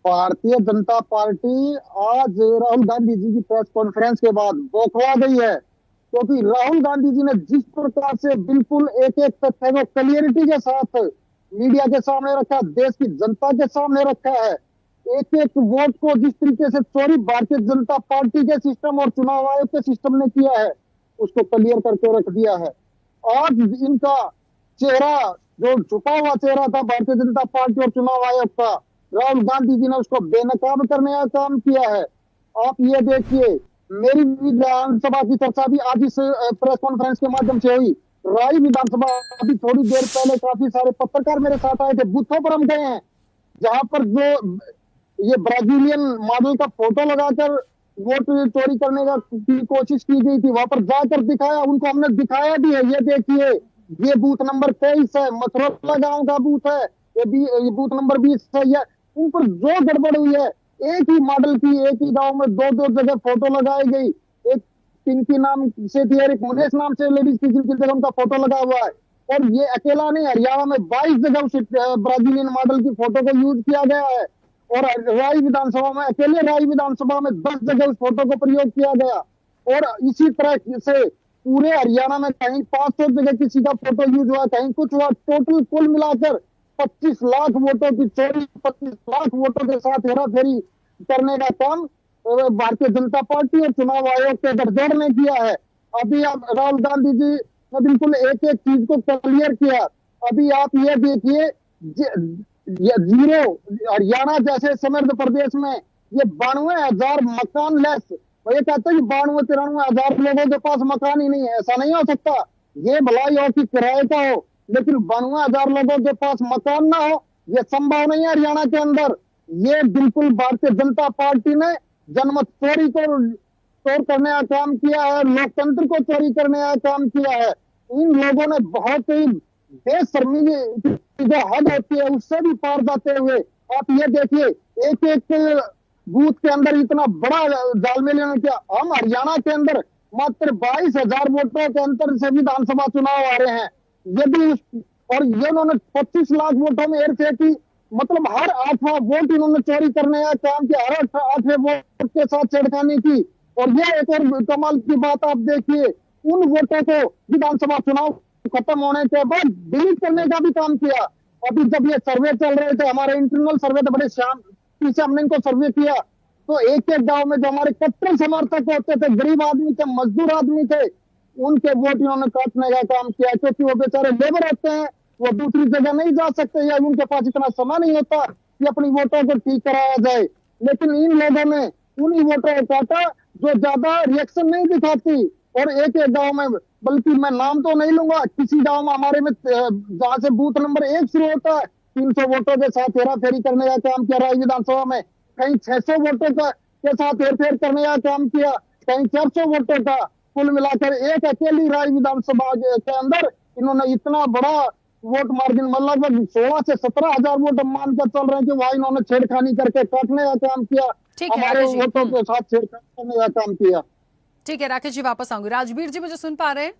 Bharatiya Janata party आज राहुल गांधी जी की press conference के बाद बौखला गई है, क्योंकि राहुल गांधी जी ने जिस प्रकार से बिल्कुल एक एक तथ्य को क्लियरिटी के साथ मीडिया के सामने रखा, देश की जनता के सामने रखा है, एक एक वोट को जिस तरीके से चोरी भारतीय जनता पार्टी के सिस्टम और चुनाव आयोग के सिस्टम ने किया है, उसको क्लियर करके रख दिया है। आज इनका चेहरा, जो छुपा हुआ चेहरा था भारतीय जनता पार्टी और चुनाव आयोग का, राहुल गांधी जी ने उसको बेनकाब करने का काम किया है। आप ये देखिए, मेरी विधानसभा की चर्चा भी आज इस प्रेस कॉन्फ्रेंस के माध्यम से हुई। राय विधानसभा अभी थोड़ी देर पहले काफी सारे पत्रकार मेरे साथ आए थे, बूथों पर हम गए हैं जहां पर जो ये ब्राजीलियन मॉडल का फोटो लगाकर वोट चोरी करने का की कोशिश की गई थी, वहां पर जाकर दिखाया, उनको हमने दिखाया भी है। ये देखिए, ये बूथ नंबर 23 है, मथुरा गांव का बूथ है, ये बूथ नंबर 20 है। ये उन पर जो गड़बड़ हुई है, एक ही मॉडल की एक ही गांव में दो दो जगह फोटो लगाई गई। एक पिंकी नाम से थी और एक मुनेश नाम से लेडीज की, जिनकी जगह उनका फोटो लगा हुआ है। और ये अकेला नहीं, हरियाणा में 22 जगह उस ब्राजीलियन मॉडल की फोटो को यूज किया गया है। और राय विधानसभा में, अकेले राय विधानसभा में 10 जगह उस फोटो को प्रयोग किया गया। और इसी तरह से पूरे हरियाणा में कहीं 500 जगह किसी का फोटो यूज हुआ, कहीं कुछ हुआ। टोटल कुल मिलाकर 25 लाख वोटों की चोरी, 25 लाख वोटों के साथ हेराफेरी करने का काम भारतीय जनता पार्टी और चुनाव आयोग के गठजोड़ ने किया है। अभी आप राहुल गांधी जी ने बिल्कुल एक एक चीज को क्लियर किया। अभी आप ये देखिए, जीरो हरियाणा जैसे समृद्ध प्रदेश में ये 92,000 मकान लेस, ये कहते हैं कि 92-93,000 लोगों के पास मकान ही नहीं है। ऐसा नहीं हो सकता, ये भलाई हो कि किराए का हो, लेकिन 92,000 लोगों के पास मकान ना हो, ये संभव नहीं है हरियाणा के अंदर। ये बिल्कुल भारतीय जनता पार्टी ने जनमत चोरी को चोर करने का काम किया है, लोकतंत्र को चोरी करने का काम किया है। इन लोगों ने बहुत ही बेशर्मी की जो हद होती है उससे भी पार जाते हुए, आप ये देखिए, एक एक बूथ के अंदर इतना बड़ा जालमेल किया। हम हरियाणा के अंदर मात्र 22,000 वोटों के अंतर से विधानसभा चुनाव आ रहे हैं। यदि और ये उन्होंने 25 लाख वोटों में हेर फेर की, मतलब हर 8वां वोट इन्होंने चोरी करने का काम किया, हर 8वें वोट के साथ छेड़खानी की। और ये एक और कमाल की बात आप देखिए, उन वोटों को विधानसभा चुनाव खत्म होने के बाद डिलीट करने का भी काम किया। अभी जब ये सर्वे चल रहे थे, हमारे इंटरनल सर्वे थे, बड़े शांति से हमने इनको सर्वे किया, तो एक एक गांव में जो हमारे कट्टर समर्थक होते थे, गरीब आदमी थे, मजदूर आदमी थे, उनके वोट इन्होंने काटने का काम किया, क्योंकि वो बेचारे लेबर होते हैं, वो दूसरी जगह नहीं जा सकते या उनके पास इतना समय नहीं होता कि अपनी वोटों को ठीक कराया जाए। लेकिन इन लोगों ने उन्हीं वोटों को काटा जो ज्यादा रिएक्शन नहीं दिखाती। और एक एक गांव में, बल्कि मैं नाम तो नहीं लूंगा, किसी गांव में हमारे में जहां से बूथ नंबर 1 शुरू होता है, 300 वोटों के साथ हेरा फेरी करने का काम किया राय विधानसभा में। कहीं 600 वोटों का के साथ हेरफेर करने का काम किया, कहीं 400 वोटों का। कुल मिलाकर एक अकेली राय विधानसभा के अंदर इन्होंने इतना बड़ा वोट मार्जिन, लगभग 16 से 17,000 वोट मानकर चल रहे हैं कि वहां इन्होंने छेड़खानी करके काटने का काम किया, ठीक है हमारे राकेश जी। वोटों के साथ छेड़खानी करने का काम किया। ठीक है राकेश जी, वापस आऊंगी। राजवीर जी मुझे सुन पा रहे हैं?